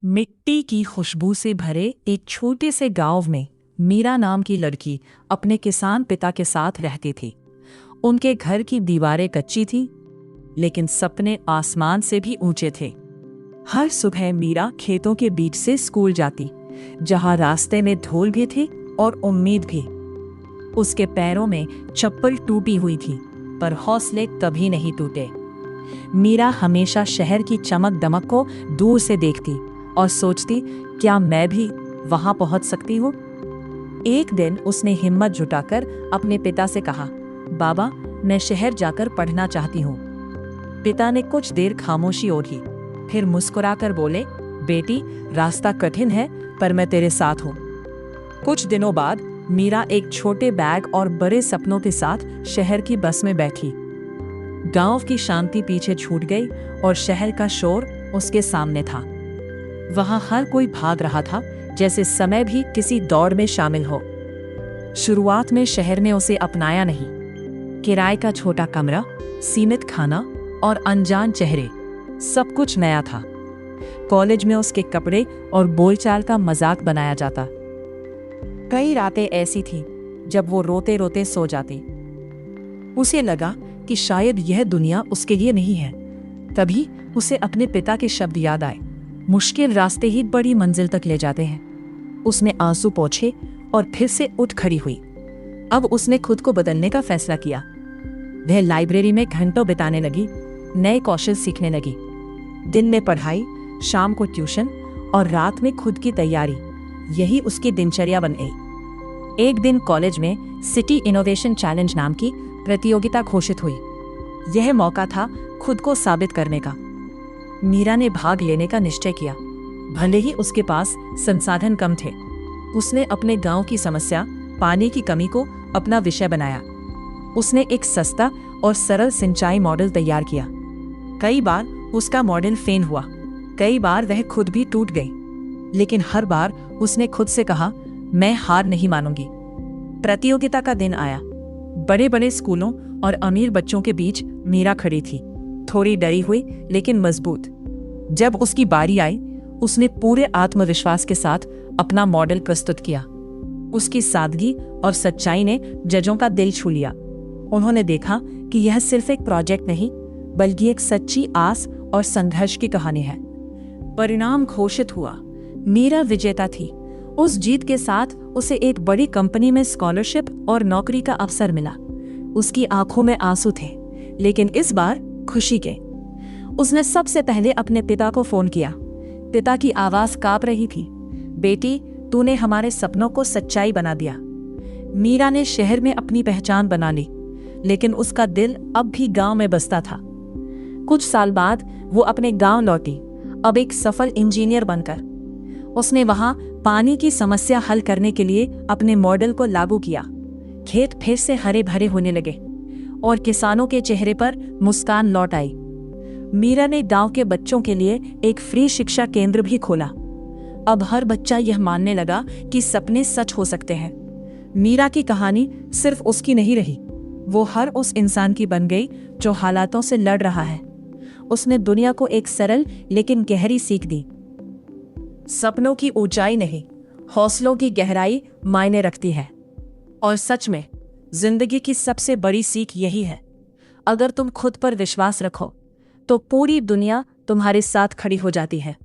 मिट्टी की खुशबू से भरे एक छोटे से गांव में मीरा नाम की लड़की अपने किसान पिता के साथ रहती थी। उनके घर की दीवारें कच्ची थी, लेकिन सपने आसमान से भी ऊंचे थे। हर सुबह मीरा खेतों के बीच से स्कूल जाती, जहां रास्ते में धूल भी थी और उम्मीद भी। उसके पैरों में चप्पल टूटी हुई थी, पर हौसले कभी नहीं टूटे। मीरा हमेशा शहर की चमक दमक को दूर से देखती और सोचती, क्या मैं भी वहां पहुंच सकती हूँ। एक दिन उसने हिम्मत जुटाकर अपने पिता से कहा, बाबा, मैं शहर जाकर पढ़ना चाहती हूँ। पिता ने कुछ देर खामोशी ओढ़ी, फिर मुस्कुराकर बोले, बेटी, रास्ता कठिन है, पर मैं तेरे साथ हूँ। कुछ दिनों बाद मीरा एक छोटे बैग और बड़े सपनों के साथ शहर की बस में बैठी। गांव की शांति पीछे छूट गई और शहर का शोर उसके सामने था। वहां हर कोई भाग रहा था, जैसे समय भी किसी दौड़ में शामिल हो। शुरुआत में शहर ने उसे अपनाया नहीं। किराए का छोटा कमरा, सीमित खाना और अनजान चेहरे, सब कुछ नया था। कॉलेज में उसके कपड़े और बोलचाल का मजाक बनाया जाता। कई रातें ऐसी थीं जब वो रोते रोते सो जाती। उसे लगा कि शायद यह दुनिया उसके लिए नहीं है। तभी उसे अपने पिता के शब्द याद आए, मुश्किल रास्ते ही बड़ी मंजिल तक ले जाते हैं। उसने आंसू पोंछे और फिर से उठ खड़ी हुई। अब उसने खुद को बदलने का फैसला किया। वह लाइब्रेरी में घंटों बिताने लगी, नए कौशल सीखने लगी। दिन में पढ़ाई, शाम को ट्यूशन और रात में खुद की तैयारी, यही उसकी दिनचर्या बन गई। एक दिन कॉलेज में सिटी इनोवेशन चैलेंज नाम की प्रतियोगिता घोषित हुई। यह मौका था खुद को साबित करने का। मीरा ने भाग लेने का निश्चय किया, भले ही उसके पास संसाधन कम थे। उसने अपने गांव की समस्या, पानी की कमी को अपना विषय बनाया। उसने एक सस्ता और सरल सिंचाई मॉडल तैयार किया। कई बार उसका मॉडल फेल हुआ, कई बार वह खुद भी टूट गई, लेकिन हर बार उसने खुद से कहा, मैं हार नहीं मानूंगी। प्रतियोगिता का दिन आया। बड़े बड़े स्कूलों और अमीर बच्चों के बीच मीरा खड़ी थी, थोड़ी डरी हुई लेकिन मजबूत। जब उसकी बारी आई, उसने पूरे आत्मविश्वास के साथ अपना मॉडल प्रस्तुत किया। उसकी सादगी और सच्चाई ने जजों का दिल छू लिया। उन्होंने देखा कि यह सिर्फ एक प्रोजेक्ट नहीं, बल्कि एक सच्ची आस और संघर्ष की कहानी है। परिणाम घोषित हुआ। मीरा विजेता थी। उस जीत के साथ उसे एक बड़ी कंपनी में स्कॉलरशिप और नौकरी का अवसर मिला। उसकी आंखों में आंसू थे, लेकिन इस बार खुशी के। उसने सबसे पहले अपने पिता को फोन किया। पिता की आवाज कांप रही थी, बेटी, तूने हमारे सपनों को सच्चाई बना दिया। मीरा ने शहर में अपनी पहचान बना ली, लेकिन उसका दिल अब भी गांव में बसता था। कुछ साल बाद वो अपने गांव लौटी, अब एक सफल इंजीनियर बनकर। उसने वहां पानी की समस्या हल करने के लिए अपने मॉडल को लागू किया। खेत फिर से हरे भरे होने लगे और किसानों के चेहरे पर मुस्कान लौट आई। मीरा ने गांव के बच्चों के लिए एक फ्री शिक्षा केंद्र भी खोला। अब हर बच्चा यह मानने लगा कि सपने सच हो सकते हैं। मीरा की कहानी सिर्फ उसकी नहीं रही, वो हर उस इंसान की बन गई जो हालातों से लड़ रहा है। उसने दुनिया को एक सरल लेकिन गहरी सीख दी। सपनों की ऊंचाई नहीं, हौसलों की गहराई मायने रखती है। और सच में जिंदगी की सबसे बड़ी सीख यही है, अगर तुम खुद पर विश्वास रखो तो पूरी दुनिया तुम्हारे साथ खड़ी हो जाती है।